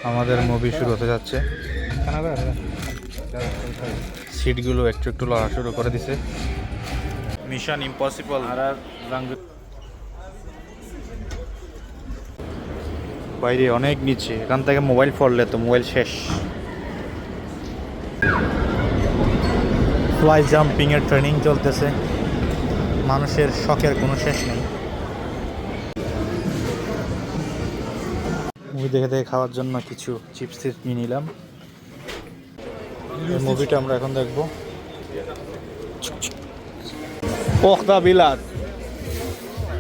আমাদের মুভি শুরু হতে যাচ্ছে। সিটগুলো একটু একটু লড়া শুরু করে দিছে। Mission impossible. বাইরে অনেক নিচে, এখান থেকে মোবাইল পড়লে তো মোবাইল শেষ। ফ্লাই জাম্পিং এর ট্রেনিং চলতেছে, মানুষের শখের কোনো শেষ নেই। মুভি দেখে দেখে খাওয়ার জন্য কিছু চিপস নিয়ে নিলাম। এই মুভিটা আমরা এখন দেখবো। পোখদা বিলাত,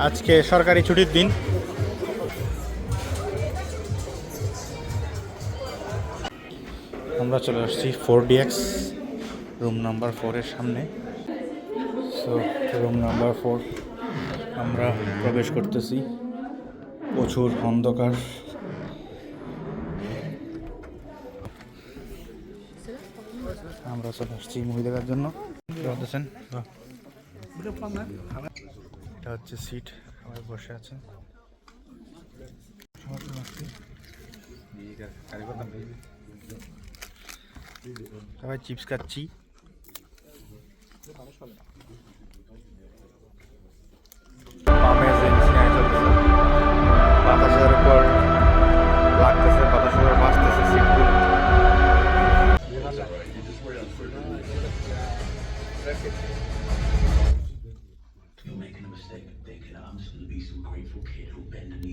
আজকে সরকারি ছুটির দিন। আমরা চলে আসছি 4DX রুম নাম্বার 4-এর সামনে। সো রুম নাম্বার 4 আমরা প্রবেশ করতেছি। প্রচুর অন্ধকার। আমরা চলে আসছি মুভি দেখার জন্য। বলতেছেন এটা হচ্ছে সিট, সবাই বসে আছে। সবাই চিপস খাচ্ছি। বাতাসের উপর লাগতেছে, বাতাসের উপর বাঁচতেছে সিটগুলো। You're making a mistake thinking I'm just gonna be some grateful kid who bend the knee